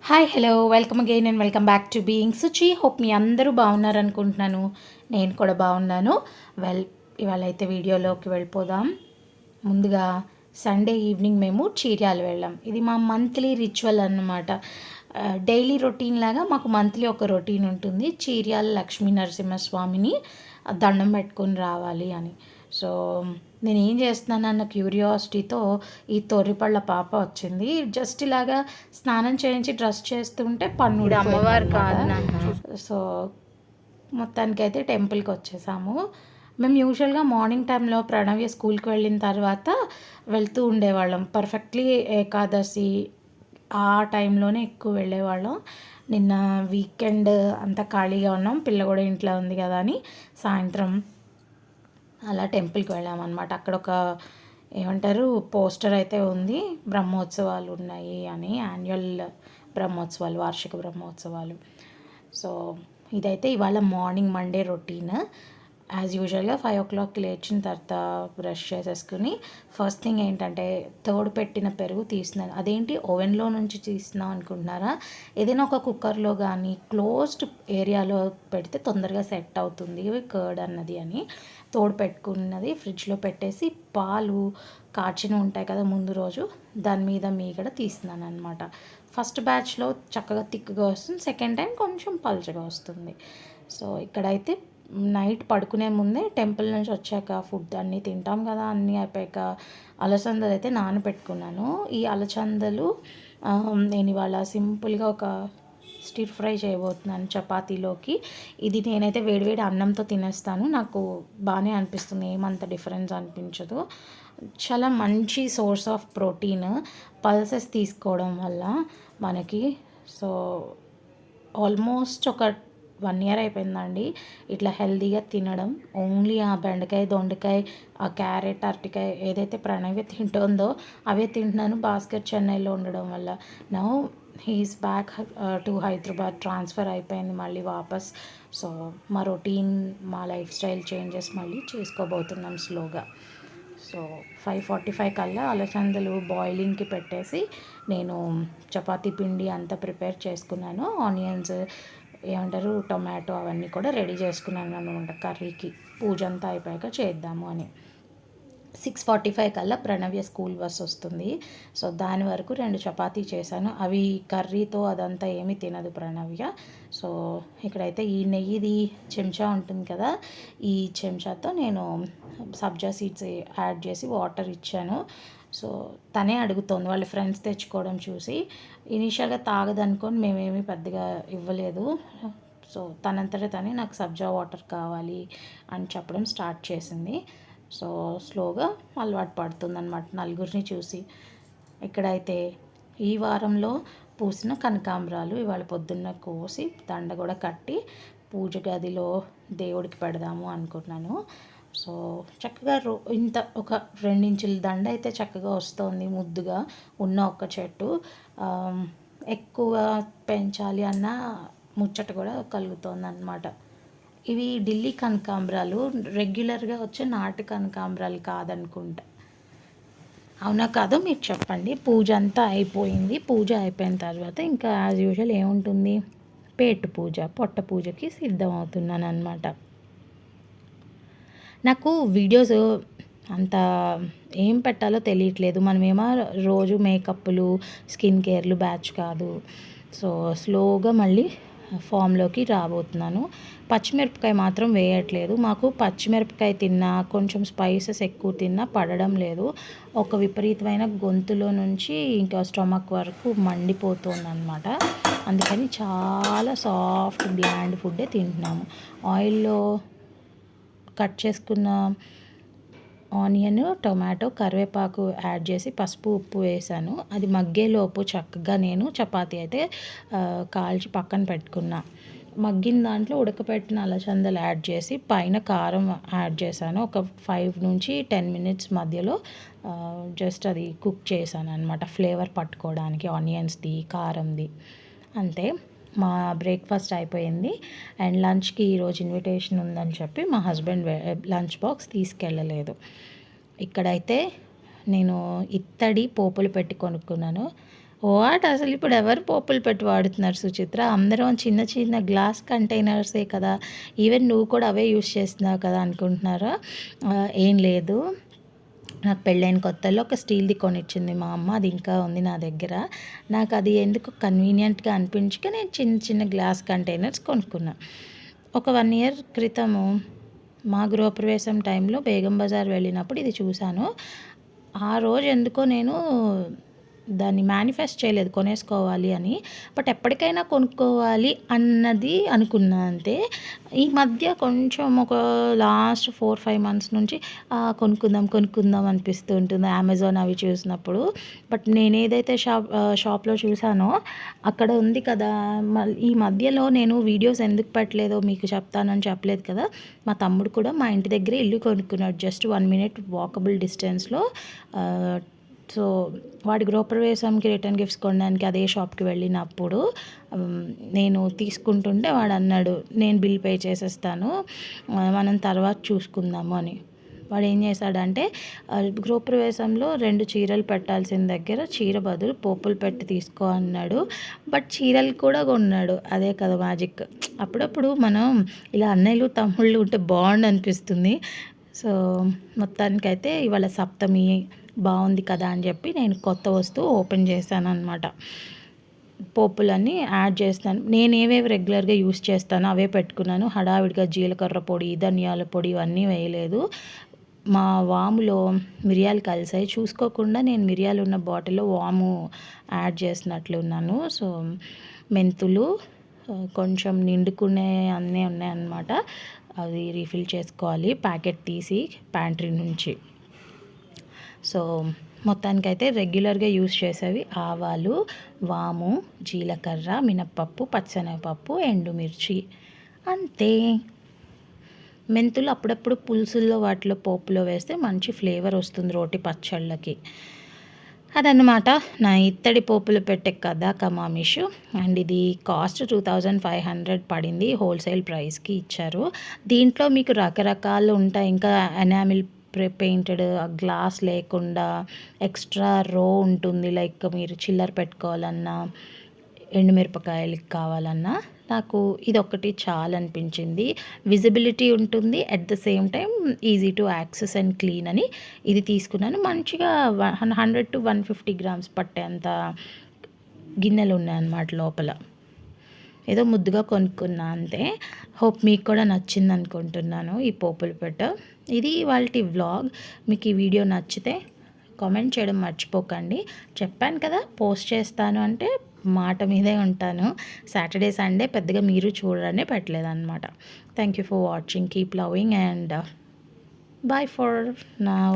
Hi hello welcome again and welcome back to being Suchi. Hope మీ అందరూ బాగున్నారనుకుంటున్నాను. నేను కూడా బాగున్నాను. ఇవాళ అయితే వీడియోలోకి వెళ్ళిపోదాం. ముందుగా సండే ఈవినింగ్ మేము చీర్యాలు వెళ్ళాం. ఇది మా మంత్లీ రిచువల్ అన్నమాట. డైలీ రొటీన్ లాగా మాకు మంత్లీ ఒక రొటీన్ ఉంటుంది. చీర్యాల లక్ష్మీ నరసింహస్వామిని దండం పెట్టుకొని రావాలి అని. సో నేను ఏం చేస్తున్నానన్న క్యూరియాసిటీతో ఈ తొర్రిపళ్ళ పాప వచ్చింది. జస్ట్ ఇలాగా స్నానం చేయించి డ్రెస్ చేస్తుంటే పన్నుడు అమ్మవారు కాదు. సో మొత్తానికైతే టెంపుల్కి వచ్చేసాము. మేము యూజువల్గా మార్నింగ్ టైంలో ప్రణవ్య స్కూల్కి వెళ్ళిన తర్వాత వెళ్తూ ఉండేవాళ్ళం. పర్ఫెక్ట్లీ ఏకాదశి ఆ టైంలోనే ఎక్కువ వెళ్ళేవాళ్ళం. నిన్న వీకెండ్ అంతా ఖాళీగా ఉన్నాం, పిల్ల కూడా ఇంట్లో ఉంది కదా అని సాయంత్రం అలా టెంపుల్కి వెళ్ళామన్నమాట. అక్కడ ఒక ఏమంటారు పోస్టర్ అయితే ఉంది, బ్రహ్మోత్సవాలు ఉన్నాయి అని, యాన్యువల్ బ్రహ్మోత్సవాలు, వార్షిక బ్రహ్మోత్సవాలు. సో ఇదైతే ఇవాళ మార్నింగ్ మండే రొటీన్. యాజ్ యూజువల్గా 5 o'clock లేచిన తర్వాత బ్రష్ చేసేసుకుని ఫస్ట్ థింగ్ ఏంటంటే తోడు పెట్టిన పెరుగు తీస్తున్నాను. అదేంటి ఓవెన్లో నుంచి తీస్తున్నాం అనుకుంటున్నారా? ఏదైనా ఒక కుక్కర్లో కానీ క్లోజ్డ్ ఏరియాలో పెడితే తొందరగా సెట్ అవుతుంది కర్డ్ అన్నది అని తోడు పెట్టుకున్నది ఫ్రిడ్జ్లో పెట్టేసి పాలు కాచిన ఉంటాయి కదా ముందు రోజు, దాని మీద మీగడ తీస్తున్నాను అనమాట. ఫస్ట్ బ్యాచ్లో చక్కగా థిక్గా వస్తుంది, సెకండ్ టైం కొంచెం పల్చగా వస్తుంది. సో ఇక్కడైతే నైట్ పడుకునే ముందే టెంపుల్ నుంచి వచ్చాక ఫుడ్ అన్నీ తింటాం కదా, అన్నీ అయిపోయాక అలసందలు అయితే నానబెట్టుకున్నాను. ఈ అలసందలు నేను ఇవాళ సింపుల్గా ఒక స్టిర్ ఫ్రై చేయబోతున్నాను చపాతీలోకి. ఇది నేనైతే వేడివేడి అన్నంతో తినేస్తాను, నాకు బాగానే అనిపిస్తుంది, ఏమంత డిఫరెన్స్ అనిపించదు. చాలా మంచి సోర్స్ ఆఫ్ ప్రోటీన్ పల్సెస్ తీసుకోవడం వల్ల మనకి. సో ఆల్మోస్ట్ ఒక 1 year అయిపోయిందండి ఇట్లా హెల్తీగా తినడం. ఓన్లీ ఆ బెండకాయ, దొండకాయ, ఆ క్యారెట్, అరటికాయ ఏదైతే ప్రణవి తింటుందో అవే తింటున్నాను భాస్కర్ చెన్నైలో ఉండడం వల్ల. Now he's back to Hyderabad, transfer అయిపోయింది మళ్ళీ వాపస్. సో మా రొటీన్, మా లైఫ్ స్టైల్ చేంజెస్ మళ్ళీ చేసుకోబోతున్నాం స్లోగా. సో 5:45 కల్లా అలసందలు బాయిలింగ్కి పెట్టేసి నేను చపాతీ పిండి అంతా ప్రిపేర్ చేసుకున్నాను. ఆనియన్స్ ఏమంటారు టొమాటో అవన్నీ కూడా రెడీ చేసుకున్నాను అనమాట కర్రీకి. పూజ అంతా అయిపోయాక చేద్దాము అని. 6:45 కల్లా ప్రణవ్య స్కూల్ బస్ వస్తుంది. సో దాని వరకు 2 చపాతీ చేశాను. అవి కర్రీతో అదంతా ఏమీ తినదు ప్రణవ్య. సో ఇక్కడైతే ఈ నెయ్యిది చెంచా ఉంటుంది కదా, ఈ చెంచాతో నేను సబ్జా సీడ్స్ యాడ్ చేసి వాటర్ ఇచ్చాను. సో తనే అడుగుతోంది వాళ్ళ ఫ్రెండ్స్ తెచ్చుకోవడం చూసి. ఇనీషియల్గా తాగదనుకొని మేమేమీ పెద్దగా ఇవ్వలేదు. సో తనంతట తనే నాకు సబ్జా వాటర్ కావాలి అని చెప్పడం స్టార్ట్ చేసింది. సో స్లోగా అలవాటు పడుతుందన్నమాట నలుగురిని చూసి. ఇక్కడైతే ఈ వారంలో పూసిన కనకాంబరాలు ఇవాళ పొద్దున్న కోసి దండ కూడా కట్టి పూజ గదిలో దేవుడికి పెడదాము అనుకున్నాను. సో చక్కగా ఇంత ఒక 2 ఇంచుల దండ అయితే చక్కగా వస్తుంది ముద్దుగా ఉన్న ఒక్క చెట్టు. ఎక్కువ పెంచాలి అన్న ముచ్చట కూడా కలుగుతుంది అన్నమాట. ఇవి ఢిల్లీ కనకాంబరాలు, రెగ్యులర్గా వచ్చే నాటు కనకాంబరాలు కాదనుకుంటా. అవునా కాదో మీరు చెప్పండి. పూజ అంతా అయిపోయింది. పూజ అయిపోయిన తర్వాత ఇంకా యాజ్ యూజువల్ ఏముంటుంది, పేటు పూజ, పొట్ట పూజకి సిద్ధమవుతున్నాను అనమాట. నాకు వీడియోస్ అంత ఏం పెట్టాలో తెలియట్లేదు. మనమేమో రోజు మేకప్లు, స్కిన్ కేర్లు బ్యాచ్ కాదు. సో స్లోగా మళ్ళీ ఫామ్లోకి రాబోతున్నాను. పచ్చిమిరపకాయ మాత్రం వేయట్లేదు. మాకు పచ్చిమిరపకాయ తిన్నా, కొంచెం స్పైసెస్ ఎక్కువ తిన్నా పడడం లేదు. ఒక విపరీతమైన గొంతులో నుంచి ఇంకా స్టమక్ వరకు మండిపోతుంది అనమాట. అందుకని చాలా సాఫ్ట్ బ్లాండ్ ఫుడ్డే తింటున్నాము. ఆయిల్లో కట్ చేసుకున్న ఆనియన్, టొమాటో, కరివేపాకు యాడ్ చేసి పసుపు, ఉప్పు వేసాను. అది మగ్గేలోపు చక్కగా నేను చపాతీ అయితే కాల్చి పక్కన పెట్టుకున్నా. మగ్గిన దాంట్లో ఉడకపెట్టిన అలసందలు యాడ్ చేసి పైన కారం యాడ్ చేశాను. ఒక 5 నుంచి 10 minutes మధ్యలో జస్ట్ అది కుక్ చేశాను అనమాట, ఫ్లేవర్ పట్టుకోవడానికి ఆనియన్స్ది, కారంది. అంతే, మా బ్రేక్ఫాస్ట్ అయిపోయింది. అండ్ లంచ్కి ఈరోజు ఇన్విటేషన్ ఉందని చెప్పి మా హస్బెండ్ లంచ్ బాక్స్ తీసుకెళ్ళలేదు. ఇక్కడైతే నేను ఇత్తడి పోపులు పెట్టి కొనుక్కున్నాను. వాట్ అసలు ఇప్పుడు ఎవరు పోపులు పెట్టి వాడుతున్నారు సుచిత్ర? అందరం చిన్న చిన్న గ్లాస్ కంటైనర్సే కదా! ఈవెన్ నువ్వు కూడా అవే యూజ్ చేస్తున్నావు కదా అనుకుంటున్నారా? ఏం లేదు. నాకు పెళ్ళైన కొత్తల్లో ఒక స్టీల్‌ది కొనిచ్చింది మా అమ్మ. అది ఇంకా ఉంది నా దగ్గర. నాకు అది ఎందుకో కన్వీనియంట్‌గా అనిపించక నేను చిన్న చిన్న గ్లాస్ కంటైనర్స్ కొనుక్కున్నా. ఒక 1 ఇయర్ క్రితము మా గృహప్రవేశం టైంలో బేగం బజార్ వెళ్ళినప్పుడు ఇది చూశాను. ఆ రోజు ఎందుకో నేను దాన్ని మేనిఫెస్ట్ చేయలేదు కొనేసుకోవాలి అని. బట్ ఎప్పటికైనా కొనుక్కోవాలి అన్నది అనుకున్నా అంతే. ఈ మధ్య కొంచెం ఒక లాస్ట్ 4, 5 మంత్స్ నుంచి కొనుక్కుందాం అనిపిస్తూ ఉంటుంది అమెజాన్ అవి చూసినప్పుడు. బట్ నేనేదైతే షాప్‌లో చూసానో అక్కడ ఉంది కదా! ఈ మధ్యలో నేను వీడియోస్ ఎందుకు పెట్టలేదో మీకు చెప్తానని చెప్పలేదు కదా! మా తమ్ముడు కూడా మా ఇంటి దగ్గరే ఇల్లు కొనుక్కున్నాడు. జస్ట్ 1 మినిట్ వాకబుల్ డిస్టెన్స్‌లో. సో వాడి గృహప్రవేశంకి రిటర్న్ గిఫ్ట్స్ కొనడానికి అదే షాప్‌కి వెళ్ళినప్పుడు నేను తీసుకుంటుంటే వాడు అన్నాడు, "నేను బిల్ పే చేసేస్తాను. మనం తర్వాత చూసుకుందాము" అని. వాడు ఏం చేశాడంటే గృహప్రవేశంలో 2 చీరలు పెట్టాల్సిన దగ్గర చీర బదులు పోపులు పెట్టి తీసుకో అన్నాడు. బట్ చీరలు కూడా కొన్నాడు. అదే కదా మ్యాజిక్. అప్పుడప్పుడు మనం ఇలా అన్నయ్యలు, తమ్ముళ్ళు ఉంటే బాగుండు అనిపిస్తుంది. సో మొత్తానికైతే ఇవాళ సప్తమి బాగుంది కదా అని చెప్పి నేను కొత్త వస్తువు ఓపెన్ చేశాను అనమాట. పోపులన్నీ యాడ్ చేస్తాను. నేను ఏవేవి రెగ్యులర్గా యూస్ చేస్తానో అవే పెట్టుకున్నాను. హడావిడిగా జీలకర్ర పొడి, ధనియాల పొడి ఇవన్నీ వేయలేదు. మా వాములో మిరియాలు కలిసాయి. చూసుకోకుండా నేను మిరియాలు ఉన్న బాటిల్లో వాము యాడ్ చేసినట్లున్నాను. సో మెంతులు కొంచెం నిండుకునే అన్నీ ఉన్నాయన్నమాట. అది రీఫిల్ చేసుకోవాలి ప్యాకెట్ తీసి ప్యాంట్రీ నుంచి. సో మొత్తానికైతే రెగ్యులర్గా యూస్ చేసేవి ఆవాలు, వాము, జీలకర్ర, మినప్పప్పు, పచ్చెనగపప్పు, ఎండుమిర్చి అంతే. మెంతులు అప్పుడప్పుడు పులుసుల్లో వాటిలో పోపులో వేస్తే మంచి ఫ్లేవర్ వస్తుంది రోటి పచ్చళ్ళకి. అదన్నమాట నా ఇత్తడి పోపులు పెట్టే కథ కమామిషు. అండ్ ఇది కాస్ట్ 2500 పడింది. హోల్సేల్ ప్రైస్కి ఇచ్చారు. దీంట్లో మీకు రకరకాలు ఉంటాయి. ఇంకా ఎనామిల్ పెయింటెడ్ గ్లాస్ లేకుండా ఎక్స్ట్రా రో ఉంటుంది. లైక్ మీరు చిల్లర పెట్టుకోవాలన్నా, ఎండుమిరపకాయలకి కావాలన్నా నాకు ఇదొక్కటి చాలా అనిపించింది. విజిబిలిటీ ఉంటుంది, at the same time easy to access and clean అని ఇది తీసుకున్నాను. మంచిగా 100 to 150 గ్రామ్స్ పట్టేంత గిన్నెలు ఉన్నాయన్నమాట లోపల. ఏదో ముద్దుగా కొనుక్కున్నా అంతే. హోప్ మీకు కూడా నచ్చింది అనుకుంటున్నాను ఈ పోపుల పెట్ట. ఇది ఇవాల్టి వ్లాగ్. మీకు ఈ వీడియో నచ్చితే కామెంట్ చేయడం మర్చిపోకండి. చెప్పాను కదా పోస్ట్ చేస్తాను అంటే మాట మీదే ఉంటాను. సాటర్డే సండే పెద్దగా మీరు చూడరనే పెట్టలేదన్నమాట. Thank you for watching. Keep loving and bye for now.